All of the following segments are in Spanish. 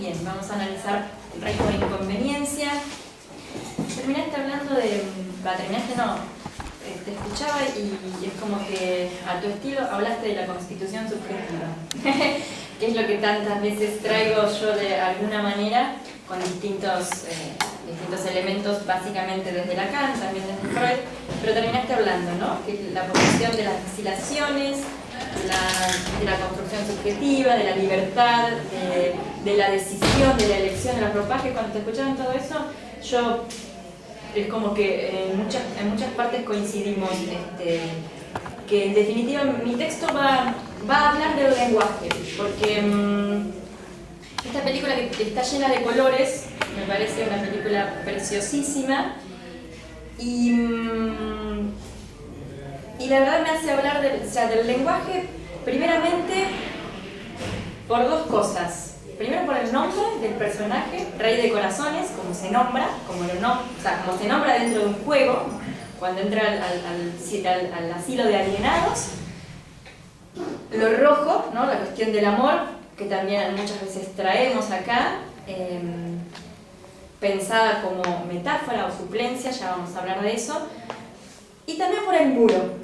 Bien, vamos a analizar rey por inconveniencia. Terminaste hablando de... terminaste no, te escuchaba y es como que a tu estilo hablaste de la constitución subjetiva, que es lo que tantas veces traigo yo de alguna manera con distintos elementos, básicamente desde Lacan, también desde Freud, pero terminaste hablando, ¿no? Que la posición de las vacilaciones, de la construcción subjetiva, de la libertad, de la decisión, de la elección de los ropajes. Cuando te escuchaban todo eso, yo es como que en muchas partes coincidimos, que en definitiva mi texto va a hablar del lenguaje, porque esta película que está llena de colores me parece una película preciosísima y la verdad me hace hablar del lenguaje primeramente por dos cosas. Primero por el nombre del personaje, Rey de Corazones, como se nombra, como se nombra dentro de un juego, cuando entra al asilo de alienados. Lo rojo, ¿no? La cuestión del amor, que también muchas veces traemos acá, pensada como metáfora o suplencia, ya vamos a hablar de eso. Y también por el muro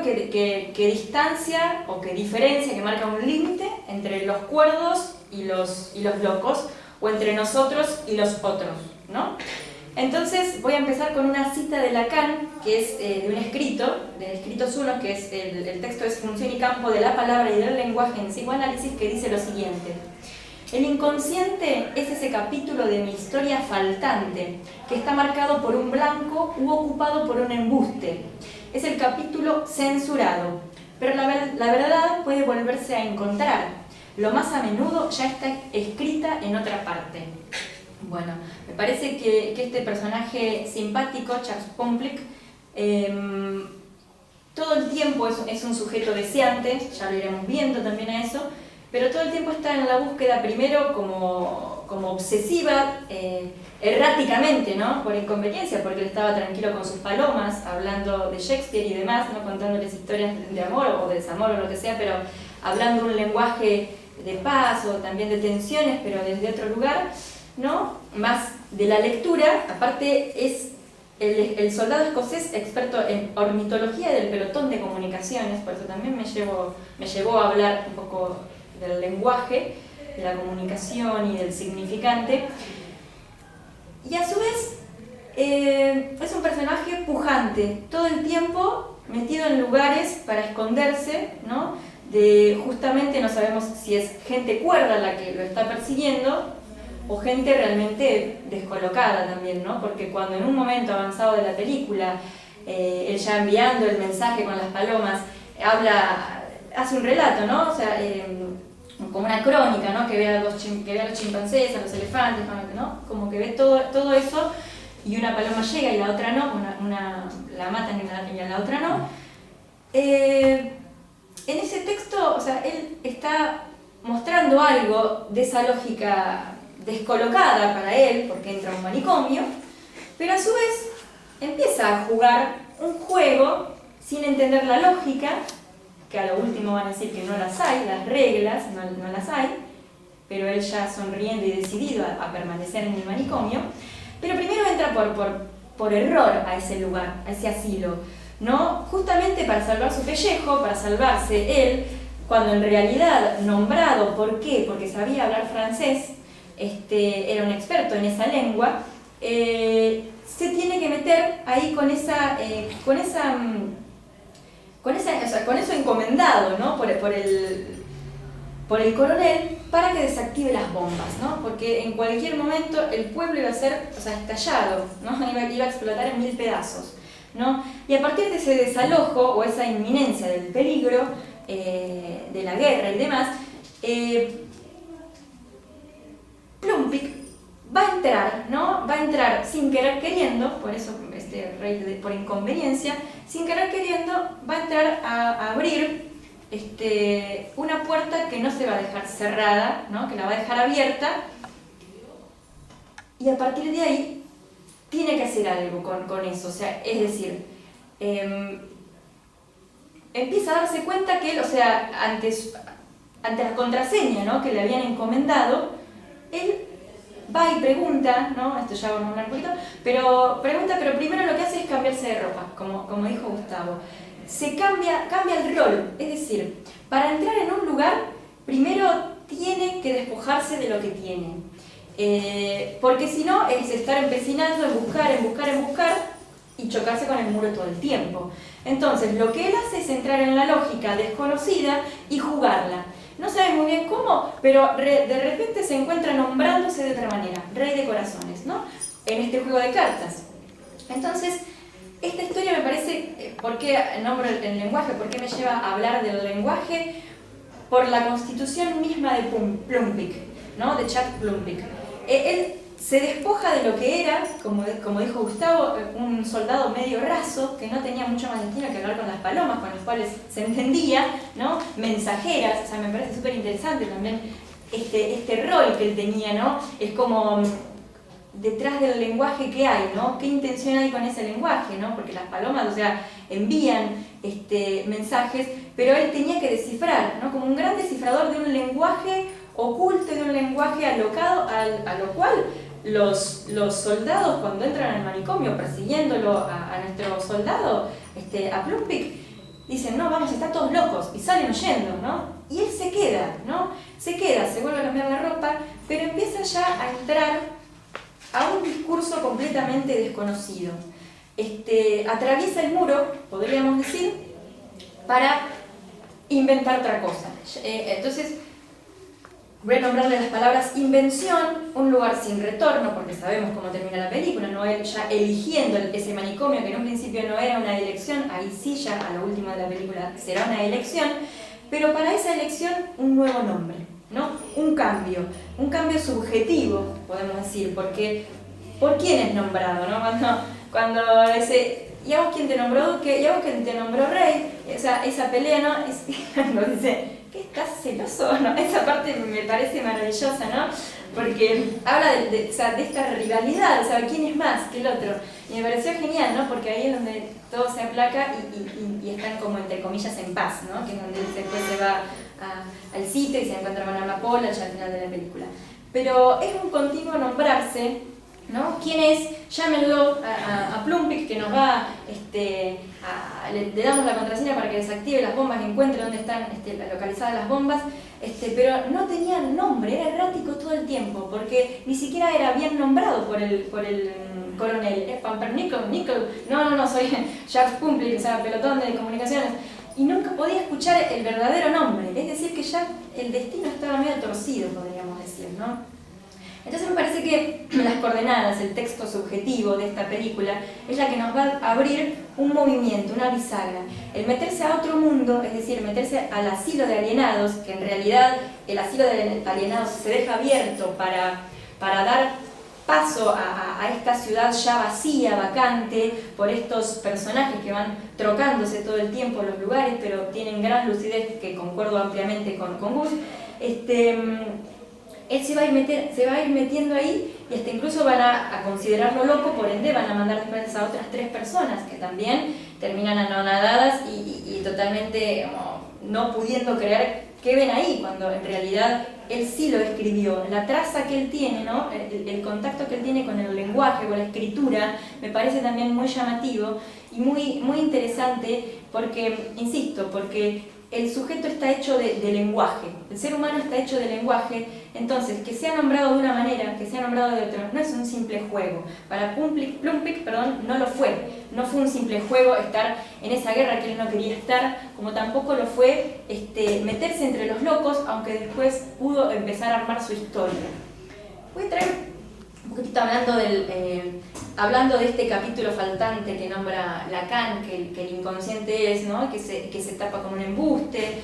que distancia o que diferencia, que marca un límite entre los cuerdos y los locos, o entre nosotros y los otros, ¿no? Entonces voy a empezar con una cita de Lacan, que es de un escrito, de Escritos 1, que es el texto es Función y campo de la palabra y del lenguaje en psicoanálisis, que dice lo siguiente: el inconsciente es ese capítulo de mi historia faltante, que está marcado por un blanco u ocupado por un embuste. Es el capítulo censurado, pero la verdad puede volverse a encontrar. Lo más a menudo ya está escrita en otra parte. Bueno, me parece que este personaje simpático, Charles Pomplic, todo el tiempo es un sujeto deseante, ya lo iremos viendo también a eso, pero todo el tiempo está en la búsqueda, primero como obsesiva, erráticamente, ¿no? Por inconveniencia, porque él estaba tranquilo con sus palomas, hablando de Shakespeare y demás, ¿no? Contándoles historias de amor o de desamor o lo que sea, pero hablando un lenguaje de paz o también de tensiones, pero desde otro lugar, ¿no? Más de la lectura. Aparte es el soldado escocés experto en ornitología del pelotón de comunicaciones, por eso también me llevó a hablar un poco del lenguaje, de la comunicación y del significante. Y a su vez es un personaje pujante, todo el tiempo metido en lugares para esconderse, ¿no? Justamente no sabemos si es gente cuerda la que lo está persiguiendo o gente realmente descolocada también, ¿no? Porque cuando en un momento avanzado de la película, él ya enviando el mensaje con las palomas, hace un relato, ¿no? O sea, como una crónica, ¿no? Que ve a los chimpancés, a los elefantes, ¿no? Como que ve todo eso y una paloma llega y la otra no, la matan y a la otra no. En ese texto, o sea, él está mostrando algo de esa lógica descolocada para él, porque entra a un manicomio, pero a su vez empieza a jugar un juego sin entender la lógica, que a lo último van a decir que no las hay, las reglas no las hay, pero él ya sonriendo y decidido a permanecer en el manicomio. Pero primero entra por error a ese lugar, a ese asilo, ¿no? Justamente para salvar su pellejo, para salvarse él, cuando en realidad nombrado, ¿por qué? Porque sabía hablar francés, era un experto en esa lengua, se tiene que meter ahí con eso encomendado, ¿no? por el coronel, para que desactive las bombas, ¿no? Porque en cualquier momento el pueblo iba a ser, estallado, ¿no? Iba a explotar en 1000 pedazos, ¿no? Y a partir de ese desalojo o esa inminencia del peligro, de la guerra y demás, Pomplic va a entrar, ¿no? Va a entrar sin querer queriendo, por eso rey por inconveniencia, sin querer queriendo va a entrar a abrir una puerta que no se va a dejar cerrada, ¿no? Que la va a dejar abierta, y a partir de ahí tiene que hacer algo con eso, o sea, es decir, empieza a darse cuenta que él, o sea, ante la contraseña, ¿no? Que le habían encomendado, él va y pregunta, ¿no? Esto ya vamos a hablar un poquito, pero pregunta, pero primero lo que hace es cambiarse de ropa, como dijo Gustavo. Se cambia el rol, es decir, para entrar en un lugar, primero tiene que despojarse de lo que tiene. Porque si no, es estar empecinando en buscar y chocarse con el muro todo el tiempo. Entonces, lo que él hace es entrar en la lógica desconocida y jugarla. No sabe muy bien cómo, pero de repente se encuentra nombrándose de otra manera, Rey de Corazones, ¿no? En este juego de cartas. Entonces, esta historia me parece, ¿por qué nombro el lenguaje? ¿Por qué me lleva a hablar del lenguaje? Por la constitución misma de Plumpik, ¿no? De Chad Plumpik. Él se despoja de lo que era, como dijo Gustavo, un soldado medio raso, que no tenía mucho más destino que hablar con las palomas, con las cuales se entendía, ¿no? Mensajeras, o sea, me parece súper interesante también este rol que él tenía, ¿no? Es como detrás del lenguaje que hay, ¿no? ¿Qué intención hay con ese lenguaje, ¿no? Porque las palomas, o sea, envían mensajes, pero él tenía que descifrar, ¿no? Como un gran descifrador de un lenguaje oculto, de un lenguaje alocado, a lo cual los soldados, cuando entran al manicomio persiguiéndolo a nuestro soldado, a Plumpik, dicen, no, vamos, están todos locos, y salen huyendo, ¿no? Y él se queda, ¿no? Se vuelve a cambiar la ropa, pero empieza ya a entrar a un discurso completamente desconocido. Atraviesa el muro, podríamos decir, para inventar otra cosa. Entonces, voy a nombrarle las palabras invención, un lugar sin retorno, porque sabemos cómo termina la película, ¿no? Él ya eligiendo ese manicomio, que en un principio no era una elección, ahí sí ya a lo último de la película será una elección, pero para esa elección un nuevo nombre, ¿no? Un cambio subjetivo, podemos decir, porque ¿por quién es nombrado, no? Cuando dice, ¿y a vos quién te nombró duque? ¿Y a vos quién te nombró rey? Esa pelea, ¿no? Cuando dice, ¿qué estás celoso? ¿No? Esa parte me parece maravillosa, ¿no? Porque habla de esta rivalidad, ¿sabe quién es más que el otro? Y me pareció genial, ¿no? Porque ahí es donde todo se aplaca y están como entre comillas en paz, ¿no? Que es donde después se va al sitio y se encuentra con Amapola ya al final de la película. Pero es un continuo nombrarse, ¿no? ¿Quién es? Llámenlo a Plumpik, que nos va, le damos la contraseña para que desactive las bombas, que encuentre dónde están localizadas las bombas, pero no tenían nombre, era errático todo el tiempo, porque ni siquiera era bien nombrado por el coronel, Pumpernickel, no, soy Charles Plumpik, o sea, pelotón de comunicaciones, y nunca podía escuchar el verdadero nombre, es decir, que ya el destino estaba medio torcido, podríamos decir, ¿no? Entonces me parece que las coordenadas, el texto subjetivo de esta película, es la que nos va a abrir un movimiento, una bisagra. El meterse a otro mundo, es decir, meterse al asilo de alienados, que en realidad el asilo de alienados se deja abierto para dar paso a esta ciudad ya vacía, vacante, por estos personajes que van trocándose todo el tiempo los lugares, pero tienen gran lucidez, que concuerdo ampliamente con Gus. Él se va a ir metiendo ahí y hasta incluso van a considerarlo loco, por ende van a mandar después a otras 3 personas que también terminan anonadadas y totalmente no pudiendo creer qué ven ahí, cuando en realidad él sí lo escribió. La traza que él tiene, ¿no? el contacto que él tiene con el lenguaje, con la escritura, me parece también muy llamativo y muy interesante porque, insisto, porque el sujeto está hecho de lenguaje, el ser humano está hecho de lenguaje, entonces que sea nombrado de una manera, que sea nombrado de otra, no es un simple juego. Para Plumpik, no lo fue, no fue un simple juego estar en esa guerra que él no quería estar, como tampoco lo fue meterse entre los locos, aunque después pudo empezar a armar su historia. Voy a traer un poquitito hablando de este capítulo faltante que nombra Lacan, que el inconsciente es, ¿no? que se tapa con un embuste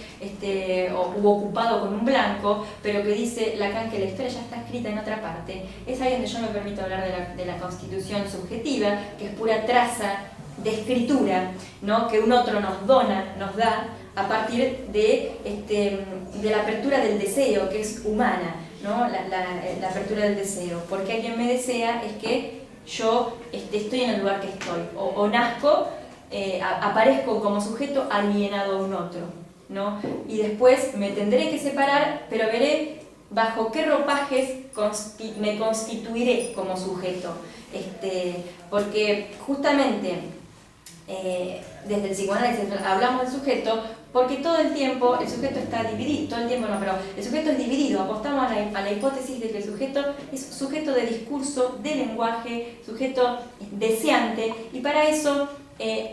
o ocupado con un blanco, pero que dice Lacan que la historia ya está escrita en otra parte. Es ahí donde yo me permito hablar de la constitución subjetiva, que es pura traza de escritura, ¿no? que un otro nos da a partir de la apertura del deseo, que es humana, ¿no? la apertura del deseo, porque a quien me desea es que yo estoy en el lugar que estoy, o nazco, aparezco como sujeto alienado a un otro, ¿no? Y después me tendré que separar, pero bajo qué ropajes me constituiré como sujeto. Porque justamente desde el psicoanálisis hablamos del sujeto porque todo el tiempo el sujeto está dividido, todo el tiempo no, pero el sujeto es dividido, apostamos a la hipótesis de que el sujeto es sujeto de discurso, de lenguaje, sujeto deseante, y para eso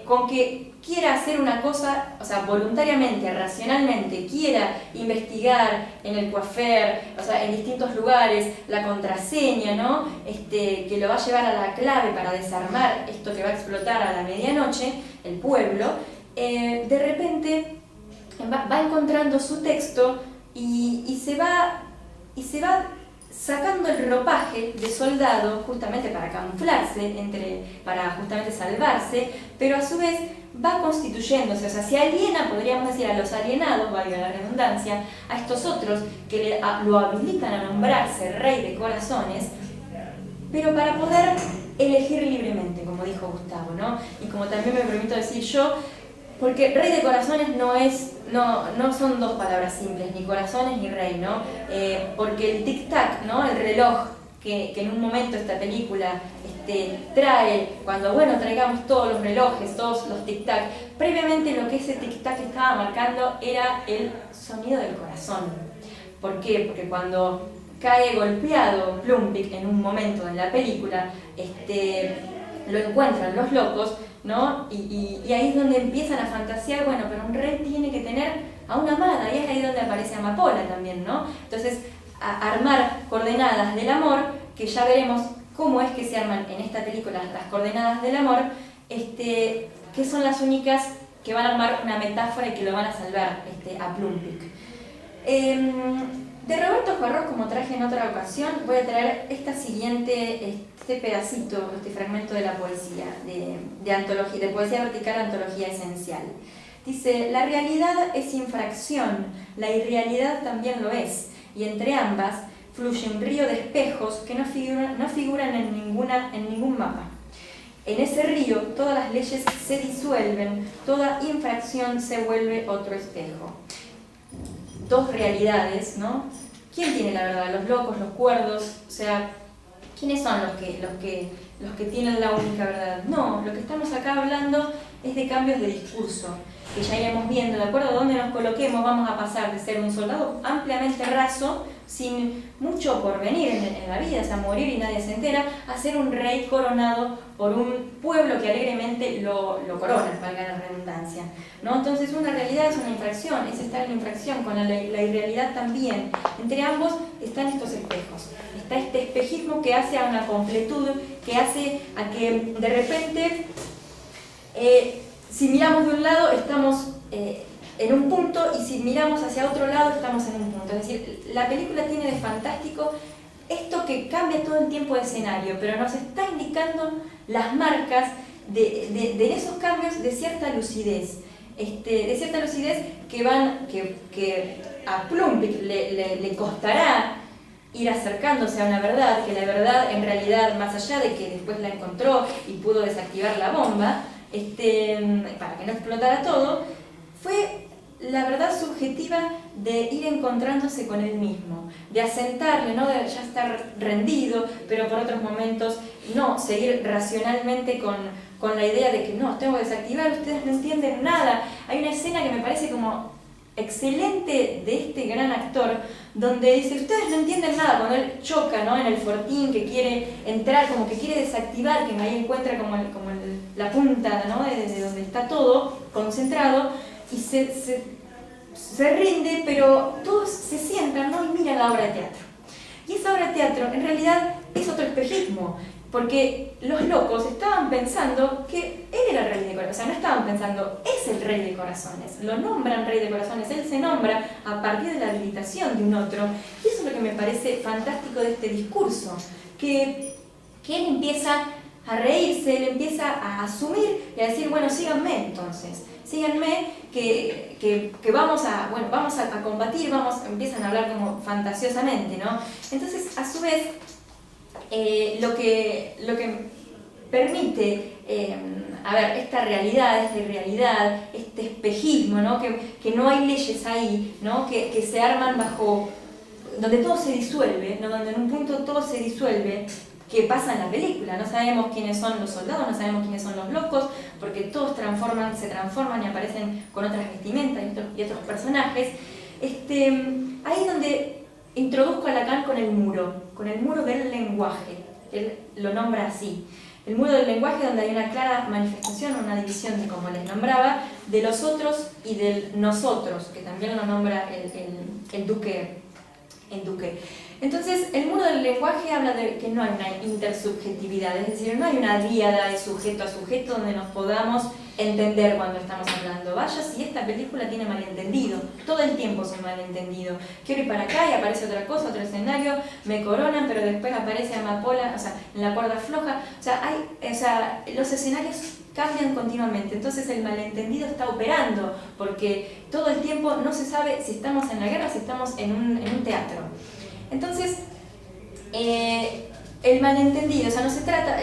con que quiera hacer una cosa, o sea, voluntariamente, racionalmente, quiera investigar en el coiffeur, o sea, en distintos lugares, la contraseña, ¿no? Que lo va a llevar a la clave para desarmar esto que va a explotar a la medianoche, el pueblo, de repente va encontrando su texto y se va sacando el ropaje de soldado justamente para camuflarse, para justamente salvarse, pero a su vez va constituyéndose, o sea, se aliena, podríamos decir, a los alienados, valga la redundancia, a estos otros que lo habilitan a nombrarse rey de corazones, pero para poder elegir libremente, como dijo Gustavo, ¿no? Y como también me permito decir yo, porque rey de corazones no son dos palabras simples, ni corazones ni rey, ¿no? Porque el tic-tac, ¿no? El reloj que en un momento esta película trae, cuando, bueno, traigamos todos los relojes, todos los tic-tac, previamente lo que ese tic-tac estaba marcando era el sonido del corazón. ¿Por qué? Porque cuando cae golpeado Plumpik en un momento en la película, lo encuentran los locos, ¿no? Y ahí es donde empiezan a fantasear, bueno, pero un rey tiene que tener a una amada, y es ahí donde aparece Amapola también, ¿no? Entonces, a armar coordenadas del amor, que ya veremos cómo es que se arman en esta película las coordenadas del amor, que son las únicas que van a armar una metáfora y que lo van a salvar a Plumpik. De Roberto Juarros, como traje en otra ocasión, voy a traer este pedacito, este fragmento de la poesía, de antología, de poesía vertical, antología esencial. Dice: la realidad es infracción, la irrealidad también lo es, y entre ambas fluye un río de espejos que no figuran en ningún mapa. En ese río todas las leyes se disuelven, toda infracción se vuelve otro espejo. Dos realidades, ¿no? ¿Quién tiene la verdad? ¿Los locos, los cuerdos? O sea, ¿quiénes son los que tienen la única verdad? No, lo que estamos acá hablando es de cambios de discurso, que ya iremos viendo, de acuerdo a dónde nos coloquemos, vamos a pasar de ser un soldado ampliamente raso, sin mucho porvenir en la vida, o sea, morir y nadie se entera, a ser un rey coronado por un pueblo que alegremente lo corona, valga la redundancia, ¿no? Entonces una realidad es una infracción, es estar en infracción, con la irrealidad también. Entre ambos están estos espejos, está este espejismo que hace a una completud, que hace a que de repente, si miramos de un lado estamos en un punto, y si miramos hacia otro lado estamos en un punto. Es decir, la película tiene de fantástico esto que cambia todo el tiempo de escenario, pero nos está indicando las marcas de esos cambios de cierta lucidez. Que a Plumpik le costará ir acercándose a una verdad, que la verdad en realidad, más allá de que después la encontró y pudo desactivar la bomba, para que no explotara todo, fue la verdad subjetiva de ir encontrándose con él mismo, de asentarle, no de ya estar rendido, pero por otros momentos no, seguir racionalmente con la idea de que no, tengo que desactivar, ustedes no entienden nada. Hay una escena que me parece como excelente de este gran actor, donde dice, ustedes no entienden nada, cuando él choca, ¿no? En el fortín, que quiere entrar, como que quiere desactivar, que ahí encuentra la punta, ¿no? de donde está todo concentrado, y se rinde, pero todos se sientan, ¿no? Y miran la obra de teatro. Y esa obra de teatro en realidad es otro espejismo, porque los locos estaban pensando que él era el rey de corazones, o sea, no estaban pensando, es el rey de corazones, lo nombran rey de corazones, él se nombra a partir de la habilitación de un otro, y eso es lo que me parece fantástico de este discurso, que él empieza a reírse, él empieza a asumir y a decir, bueno, síganme entonces, síganme que vamos a combatir, empiezan a hablar como fantasiosamente, ¿no? Entonces, a su vez, lo que permite esta realidad, esta irrealidad, este espejismo, ¿no? Que no hay leyes ahí, ¿no? Que se arman bajo donde todo se disuelve, ¿no? Donde en un punto todo se disuelve, que pasa en la película. No sabemos quiénes son los soldados, no sabemos quiénes son los locos, porque todos se transforman y aparecen con otras vestimentas y otros personajes. Ahí es donde introduzco a Lacan con el muro del lenguaje. Él lo nombra así. El muro del lenguaje, donde hay una clara manifestación, una división, como les nombraba, de los otros y del nosotros, que también lo nombra el Duque. Entonces, el muro del lenguaje habla de que no hay una intersubjetividad, es decir, no hay una díada de sujeto a sujeto donde nos podamos entender cuando estamos hablando. Vaya si esta película tiene malentendido, todo el tiempo es un malentendido. Quiero ir para acá y aparece otra cosa, otro escenario, me coronan, pero después aparece amapola, o sea, en la cuerda floja. O sea, los escenarios cambian continuamente, entonces el malentendido está operando, porque todo el tiempo no se sabe si estamos en la guerra o si estamos en un teatro. Entonces, el malentendido, o sea, no se trata,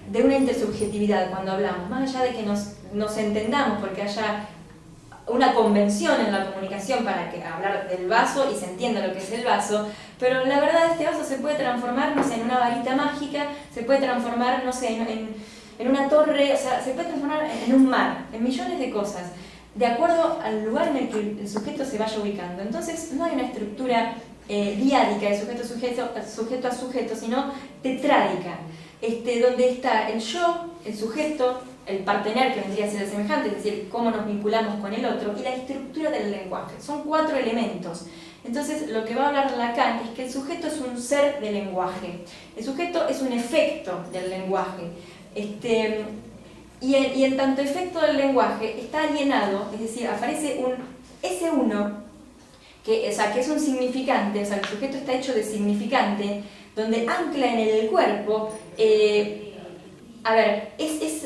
de una intersubjetividad cuando hablamos, más allá de que nos entendamos, porque haya una convención en la comunicación para hablar del vaso y se entienda lo que es el vaso, pero la verdad este vaso se puede transformar, no sé, en una varita mágica, se puede transformar, no sé, en una torre, o sea, se puede transformar en un mar, en millones de cosas, de acuerdo al lugar en el que el sujeto se vaya ubicando. Entonces no hay una estructura diádica de sujeto a sujeto, sino tetrádica, donde está el yo, el sujeto, el partener, que vendría a ser el semejante, es decir, cómo nos vinculamos con el otro, y la estructura del lenguaje. Son 4 elementos. Entonces, lo que va a hablar Lacan es que el sujeto es un ser de lenguaje, el sujeto es un efecto del lenguaje, y en tanto efecto del lenguaje está alienado, es decir, aparece ese uno, que es un significante, o sea, el sujeto está hecho de significante, donde ancla en el cuerpo, es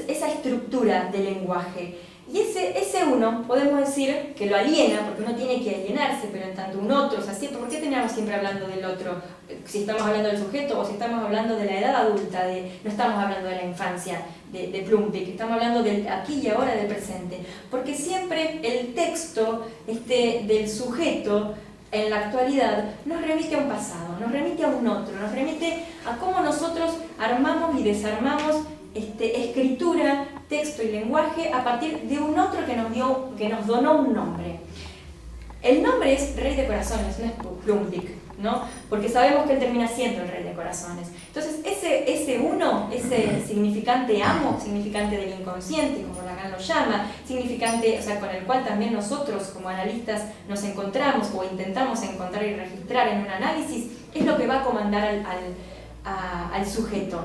esa estructura del lenguaje. Y ese uno, podemos decir que lo aliena, porque uno tiene que alienarse, pero en tanto un otro, o sea, ¿por qué terminamos siempre hablando del otro? Si estamos hablando del sujeto o si estamos hablando de la edad adulta, no estamos hablando de la infancia, de Plumpik, estamos hablando del aquí y ahora, del presente. Porque siempre el texto del sujeto en la actualidad nos remite a un pasado, nos remite a un otro, nos remite a cómo nosotros armamos y desarmamos escritura, texto y lenguaje a partir de un otro que nos donó un nombre. El nombre es Rey de Corazones, no es Plumpik, ¿no? Porque sabemos que él termina siendo el Rey de Corazones. Entonces, ese uno, ese significante amo, significante del inconsciente, como Lacan lo llama, significante, o sea, con el cual también nosotros como analistas nos encontramos o intentamos encontrar y registrar en un análisis, es lo que va a comandar al sujeto.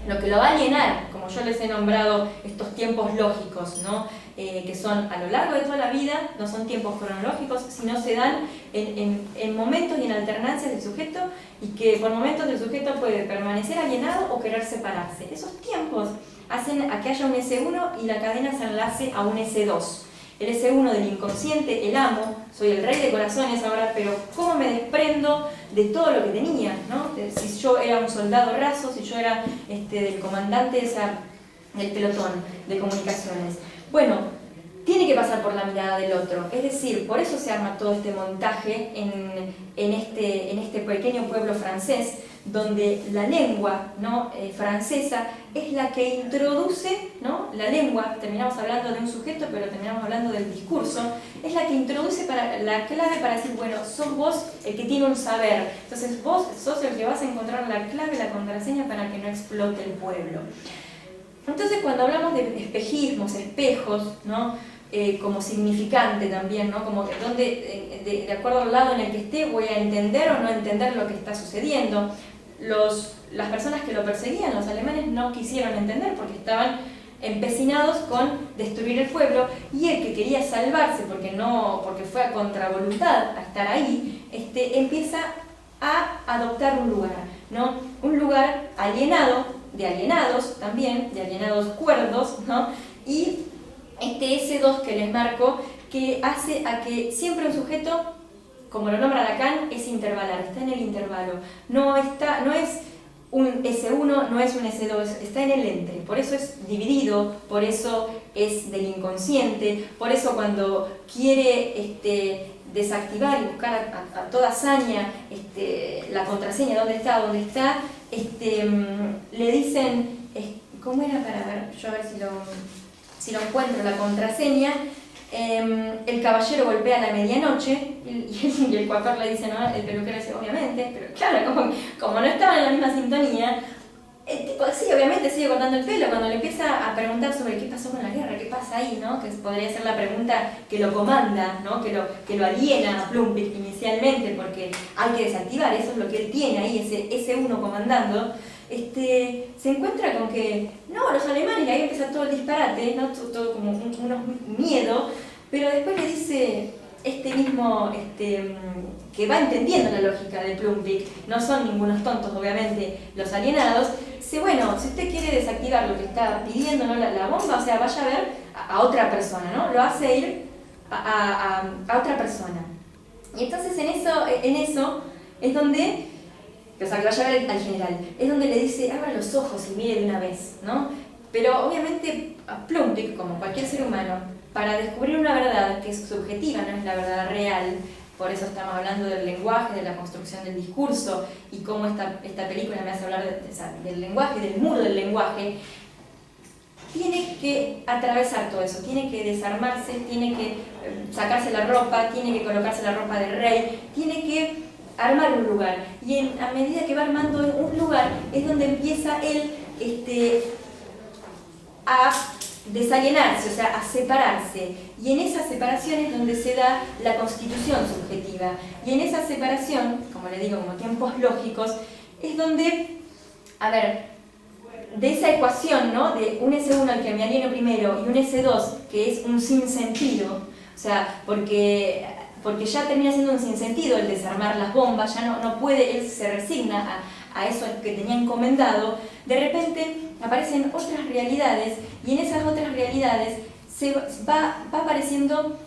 Lo que lo va a llenar, como yo les he nombrado estos tiempos lógicos, ¿no? Que son a lo largo de toda la vida, no son tiempos cronológicos, sino se dan en momentos y en alternancias del sujeto, y que por momentos el sujeto puede permanecer alienado o querer separarse. Esos tiempos hacen a que haya un S1 y la cadena se enlace a un S2. El S1 del inconsciente, el amo, soy el rey de corazones ahora, pero ¿cómo me desprendo de todo lo que tenía, ¿no? Si yo era un soldado raso, si yo era del comandante del pelotón de comunicaciones. Bueno, tiene que pasar por la mirada del otro, es decir, por eso se arma todo este montaje en este pequeño pueblo francés, donde la lengua, ¿no? Francesa es la que introduce, ¿no? La lengua, terminamos hablando de un sujeto, pero terminamos hablando del discurso, es la que introduce la clave para decir, bueno, sos vos el que tiene un saber, entonces vos sos el que vas a encontrar la clave, la contraseña para que no explote el pueblo. Entonces, cuando hablamos de espejismos, espejos, ¿no? Como significante también, ¿no? Como que de acuerdo al lado en el que esté voy a entender o no entender lo que está sucediendo. Las personas que lo perseguían, los alemanes, no quisieron entender porque estaban empecinados con destruir el pueblo, y el que quería salvarse porque fue a contravoluntad a estar ahí, empieza a adoptar un lugar, ¿no? Un lugar alienado, de alienados también, de alienados cuerdos, ¿no? Y S2 que les marco, que hace a que siempre un sujeto, como lo nombra Lacan, es intervalar, está en el intervalo, no es un S1 no es un S2, está en el entre, por eso es dividido, por eso es del inconsciente, por eso cuando quiere desactivar y buscar a toda hazaña la contraseña, ¿dónde está? Le dicen, ¿cómo era? Para ver, yo a ver si lo encuentro, la contraseña. El caballero golpea a la medianoche y el coafar le dice, ¿no? El peluquero dice, obviamente, pero claro, como no estaban en la misma sintonía, el tipo sí, obviamente sigue cortando el pelo. Cuando le empieza a preguntar sobre qué pasó con la guerra, qué pasa ahí, ¿no? Que podría ser la pregunta que lo comanda, ¿no? Que lo aliena a Plumpik inicialmente, porque hay que desactivar, eso es lo que él tiene ahí, ese uno comandando. Se encuentra con que, no, los alemanes, y ahí empieza todo el disparate, ¿no? Todo como unos miedo, pero después le dice que va entendiendo la lógica de Plumpik, no son ningunos tontos, obviamente, los alienados. Dice, bueno, si usted quiere desactivar lo que está pidiendo, ¿no? la bomba, o sea, vaya a ver a otra persona, ¿no? Lo hace ir a otra persona. Y entonces en eso es donde, o sea, que vaya a ver al general, es donde le dice, abra los ojos y mire de una vez, ¿no? Pero obviamente a Plumpik, como cualquier ser humano, para descubrir una verdad que es subjetiva, no es la verdad real, por eso estamos hablando del lenguaje, de la construcción del discurso, y cómo esta película me hace hablar del lenguaje, del muro del lenguaje, tiene que atravesar todo eso, tiene que desarmarse, tiene que sacarse la ropa, tiene que colocarse la ropa de rey, tiene que armar un lugar. Y a medida que va armando un lugar es donde empieza él a desalienarse, o sea, a separarse. Y en esa separación es donde se da la constitución subjetiva. Y en esa separación, como le digo, como tiempos lógicos, es donde, a ver, de esa ecuación, ¿no? De un S1 al que me alieno primero y un S2 que es un sinsentido, o sea, porque ya termina siendo un sinsentido el desarmar las bombas, ya no puede, él se resigna a eso que tenía encomendado. De repente aparecen otras realidades y en esas otras realidades se va apareciendo,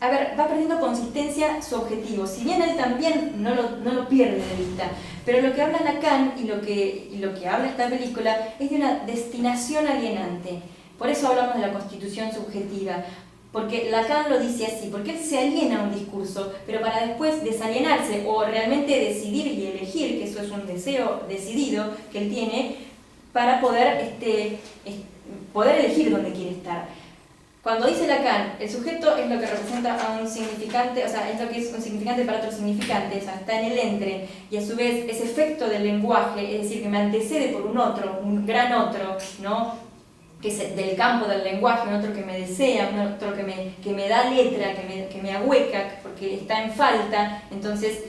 va perdiendo consistencia su objetivo. Si bien él también no lo pierde de vista, pero lo que habla Lacan y lo que habla esta película es de una destinación alienante. Por eso hablamos de la constitución subjetiva. Porque Lacan lo dice así, porque él se aliena a un discurso, pero para después desalienarse o realmente decidir y elegir, que eso es un deseo decidido que él tiene, para poder elegir dónde quiere estar. Cuando dice Lacan, el sujeto es lo que representa a un significante, o sea, es lo que es un significante para otro significante, o sea, está en el entre, y a su vez ese efecto del lenguaje, es decir, que me antecede por un otro, un gran otro, ¿no? Que es del campo del lenguaje, un otro que me desea, un otro que me da letra, que me ahueca porque está en falta, entonces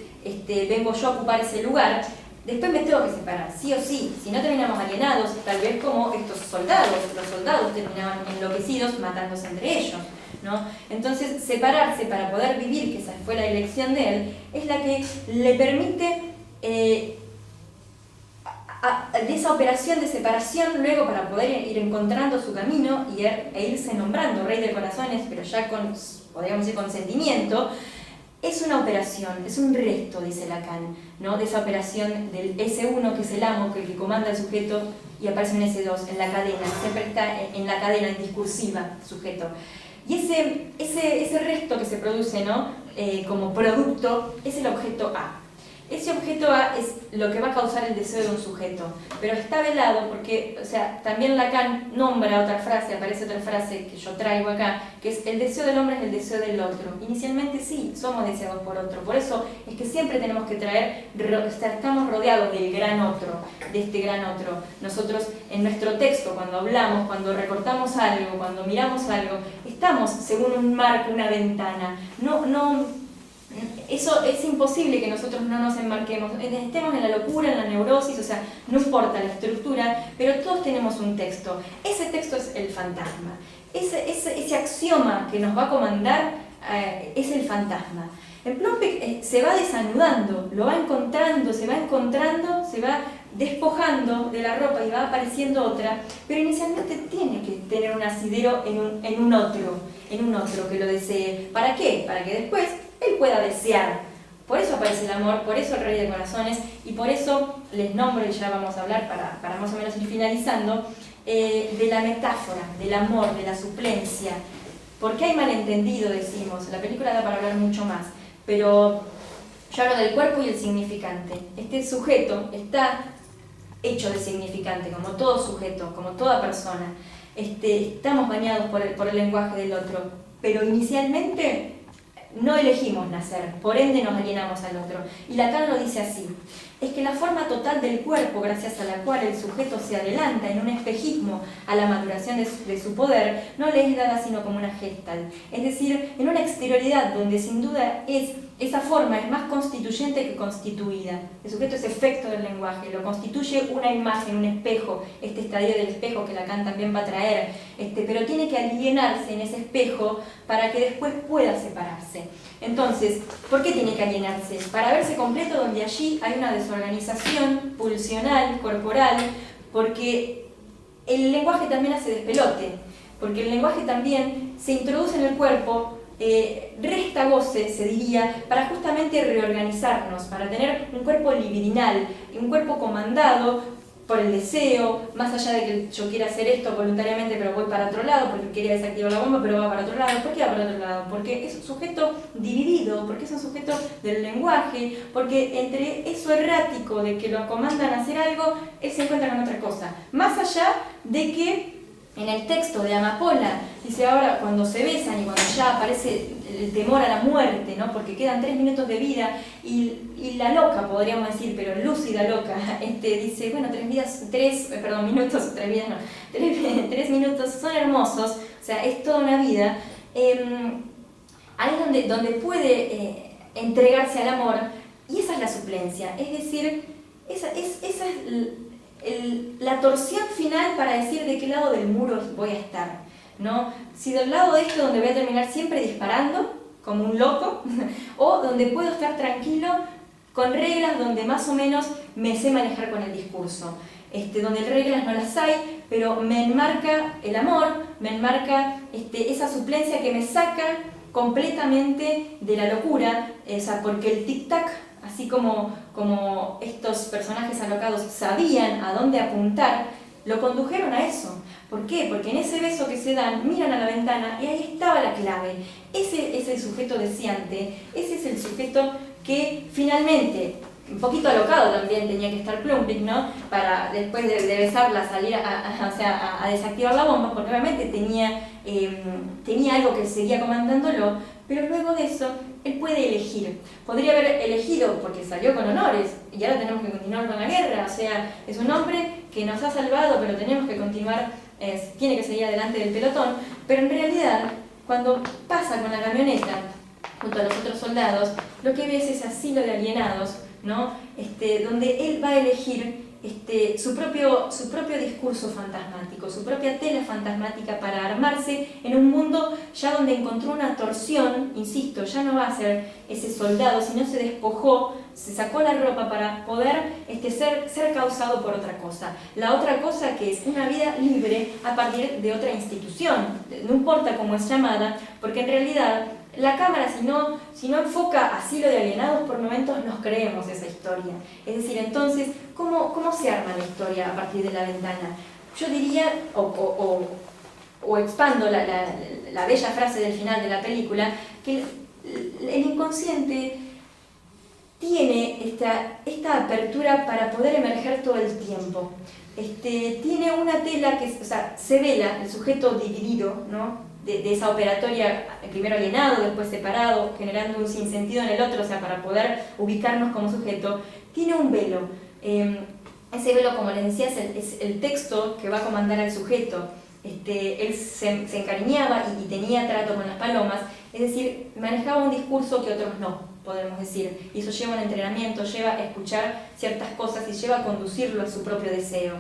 vengo yo a ocupar ese lugar. Después me tengo que separar, sí o sí, si no terminamos alienados, tal vez como estos soldados, los soldados terminaban enloquecidos matándose entre ellos, ¿no? Entonces separarse para poder vivir, que esa fue la elección de él, es la que le permite de esa operación de separación luego para poder ir encontrando su camino e irse nombrando rey de corazones, pero ya podríamos decir con sentimiento. Es una operación, es un resto, dice Lacan, ¿no? De esa operación del S1, que es el amo, que comanda el sujeto, y aparece un S2 en la cadena, siempre está en la cadena, en discursiva, sujeto. Y ese resto que se produce, ¿no? Como producto es el objeto A. Ese objeto A es lo que va a causar el deseo de un sujeto, pero está velado porque, o sea, también Lacan nombra otra frase, aparece otra frase que yo traigo acá, que es el deseo del hombre es el deseo del otro. Inicialmente sí, somos deseados por otro, por eso es que siempre tenemos que estamos rodeados del gran otro, de este gran otro. Nosotros en nuestro texto, cuando hablamos, cuando recortamos algo, cuando miramos algo, estamos según un marco, una ventana, eso es imposible que nosotros no nos enmarquemos, estemos en la locura, en la neurosis, o sea, no importa la estructura, pero todos tenemos un texto. Ese texto es el fantasma. Ese axioma que nos va a comandar es el fantasma. En Plumpik se va desanudando, lo va encontrando, se va despojando de la ropa y va apareciendo otra, pero inicialmente tiene que tener un asidero en un otro que lo desee. ¿Para qué? Para que después él pueda desear Por eso aparece el amor, por eso el Rey de Corazones, y por eso les nombro, y ya vamos a hablar para más o menos ir finalizando, de la metáfora, del amor, de la suplencia. Porque hay malentendido, decimos, la película da para hablar mucho más, pero yo hablo del cuerpo y el significante. Este sujeto está hecho de significante, como todo sujeto, como toda persona. Estamos bañados por el lenguaje del otro, pero inicialmente no elegimos nacer, por ende nos alienamos al otro. Y Lacan lo dice así: es que la forma total del cuerpo, gracias a la cual el sujeto se adelanta en un espejismo a la maduración de su poder, no le es dada sino como una gestalt, es decir, en una exterioridad donde sin duda esa forma es más constituyente que constituida. El sujeto es efecto del lenguaje, lo constituye una imagen, un espejo, este estadio del espejo que Lacan también va a traer, pero tiene que alienarse en ese espejo para que después pueda separarse. Entonces, ¿por qué tiene que alienarse? Para verse completo, donde allí hay una desorganización pulsional, corporal, porque el lenguaje también hace despelote, porque el lenguaje también se introduce en el cuerpo, resta goce, se diría, para justamente reorganizarnos, para tener un cuerpo libidinal, un cuerpo comandado por el deseo, más allá de que yo quiera hacer esto voluntariamente, pero voy para otro lado, porque quería desactivar la bomba, pero va para otro lado. ¿Por qué va para otro lado? Porque es un sujeto dividido, porque es un sujeto del lenguaje, porque entre eso errático de que lo comandan a hacer algo, él se encuentra con otra cosa. Más allá de que en el texto de Amapola, dice ahora cuando se besan y cuando ya aparece el temor a la muerte, ¿no? Porque quedan 3 minutos de vida y la loca, podríamos decir, pero lúcida loca, dice, bueno, 3 minutos, 3 vidas no, 3 minutos son hermosos, o sea, es toda una vida. Ahí es donde puede entregarse al amor, y esa es la suplencia, es decir, esa es la torsión final para decir de qué lado del muro voy a estar, ¿no? Si del lado de esto donde voy a terminar siempre disparando como un loco, o donde puedo estar tranquilo con reglas donde más o menos me sé manejar con el discurso, donde reglas no las hay, pero me enmarca el amor, me enmarca esa suplencia que me saca completamente de la locura, porque el tic-tac, así como estos personajes alocados sabían a dónde apuntar, lo condujeron a eso. ¿Por qué? Porque en ese beso que se dan, miran a la ventana y ahí estaba la clave. Ese es el sujeto deseante, ese es el sujeto que finalmente, un poquito alocado también tenía que estar Plumping, ¿no? Para después de besarla salir a desactivar la bomba, porque obviamente tenía algo que seguía comandándolo, pero luego de eso él puede elegir. Podría haber elegido porque salió con honores y ahora tenemos que continuar con la guerra, o sea, es un hombre que nos ha salvado, pero tenemos que continuar, tiene que seguir adelante del pelotón, pero en realidad cuando pasa con la camioneta junto a los otros soldados, lo que ve es ese asilo de alienados, ¿no? Donde él va a elegir su propio discurso fantasmático, su propia tela fantasmática para armarse en un mundo ya donde encontró una torsión, insisto, ya no va a ser ese soldado, sino se despojó, se sacó la ropa para poder ser causado por otra cosa. La otra cosa que es una vida libre a partir de otra institución, no importa cómo es llamada, porque en realidad la cámara, si no enfoca asilo de alienados, por momentos nos creemos esa historia. Es decir, entonces, ¿cómo se arma la historia a partir de la ventana? Yo diría, o expando la bella frase del final de la película, que el inconsciente tiene esta apertura para poder emerger todo el tiempo. Tiene una tela que, se vela el sujeto dividido, ¿no? De esa operatoria, primero alienado, después separado, generando un sinsentido en el otro, para poder ubicarnos como sujeto, tiene un velo. Ese velo, como les decía, es el texto que va a comandar al sujeto. Él se encariñaba y tenía trato con las palomas, es decir, manejaba un discurso que otros no, podemos decir, y eso lleva un entrenamiento, lleva a escuchar ciertas cosas y lleva a conducirlo a su propio deseo.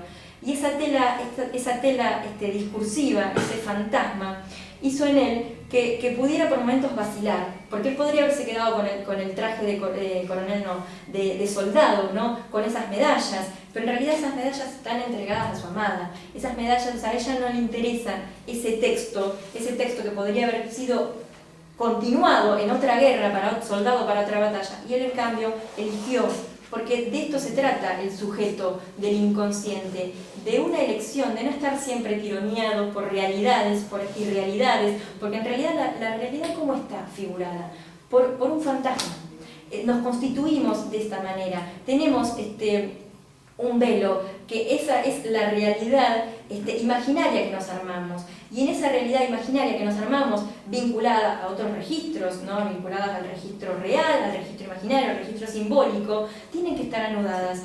Y esa tela discursiva, ese fantasma, hizo en él que pudiera por momentos vacilar, porque él podría haberse quedado con el traje de coronel, no, de soldado, ¿no? Con esas medallas, pero en realidad esas medallas están entregadas a su amada. Esas medallas, a ella no le interesa ese texto que podría haber sido continuado en otra guerra, para soldado para otra batalla, y él en cambio eligió, porque de esto se trata el sujeto del inconsciente, de una elección, de no estar siempre tironeado por realidades, por irrealidades, porque en realidad la realidad ¿cómo está figurada? Por un fantasma. Nos constituimos de esta manera, tenemos un velo, que esa es la realidad imaginaria que nos armamos. Y en esa realidad imaginaria que nos armamos, vinculada a otros registros, ¿no? Vinculadas al registro real, al registro imaginario, al registro simbólico, tienen que estar anudadas.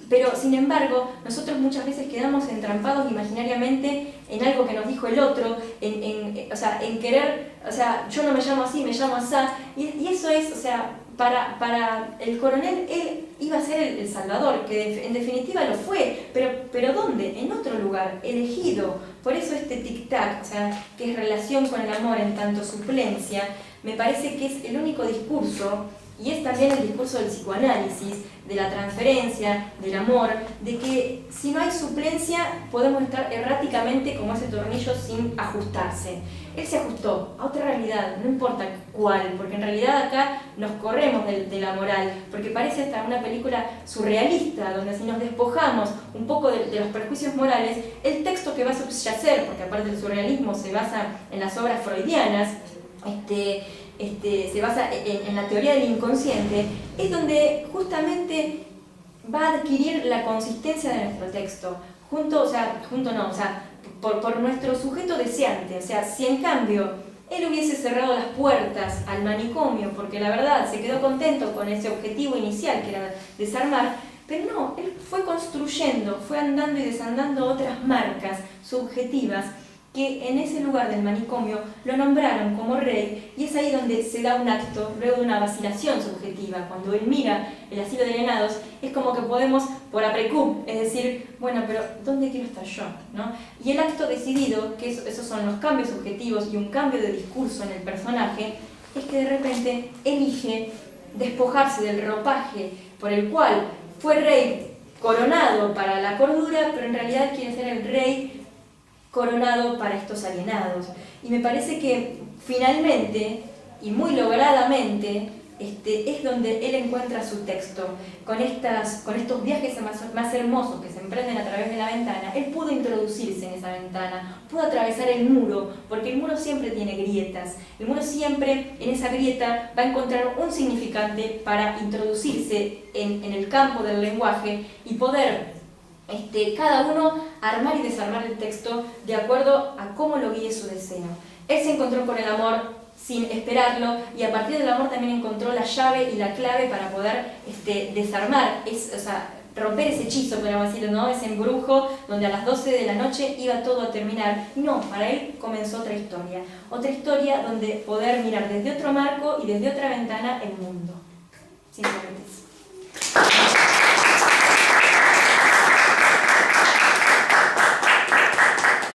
Pero, sin embargo, nosotros muchas veces quedamos entrampados imaginariamente en algo que nos dijo el otro, o sea, en querer, o sea, yo no me llamo así, me llamo asá, y eso es, o sea, para el coronel, él iba a ser el salvador, que en definitiva lo fue, pero ¿dónde? En otro lugar, elegido. Por eso tic-tac, o sea, que es relación con el amor en tanto suplencia, me parece que es el único discurso, y es también el discurso del psicoanálisis, de la transferencia, del amor, de que si no hay suplencia podemos estar erráticamente como ese tornillo sin ajustarse. Él se ajustó a otra realidad, no importa cuál, porque en realidad acá nos corremos de la moral, porque parece hasta una película surrealista, donde si nos despojamos un poco de los prejuicios morales, el texto que va a subyacer, porque aparte el surrealismo se basa en las obras freudianas, se basa en la teoría del inconsciente, es donde justamente va a adquirir la consistencia de nuestro texto, por nuestro sujeto deseante. O sea, si en cambio él hubiese cerrado las puertas al manicomio, porque la verdad se quedó contento con ese objetivo inicial que era desarmar, pero no, él fue construyendo, fue andando y desandando otras marcas subjetivas que en ese lugar del manicomio lo nombraron como rey, y es ahí donde se da un acto, luego de una vacilación subjetiva. Cuando él mira el asilo de alienados, es como que podemos, por aprecum, es decir, bueno, pero ¿dónde quiero estar yo? ¿No? Y el acto decidido, que esos son los cambios subjetivos y un cambio de discurso en el personaje, es que de repente elige despojarse del ropaje por el cual fue rey coronado para la cordura, pero en realidad quiere ser el rey coronado para estos alienados. Y me parece que finalmente, y muy logradamente, es donde él encuentra su texto. Con estos viajes más hermosos que se emprenden a través de la ventana, él pudo introducirse en esa ventana, pudo atravesar el muro, porque el muro siempre tiene grietas. El muro siempre, en esa grieta, va a encontrar un significante para introducirse en el campo del lenguaje y poder cada uno armar y desarmar el texto de acuerdo a cómo lo guíe su deseo. Él se encontró con el amor sin esperarlo, y a partir del amor también encontró la llave y la clave para poder desarmar, romper ese hechizo, podríamos decirlo, ¿no? Ese embrujo donde a las 12 de la noche iba todo a terminar. Y no, para él comenzó otra historia donde poder mirar desde otro marco y desde otra ventana el mundo. Simplemente eso.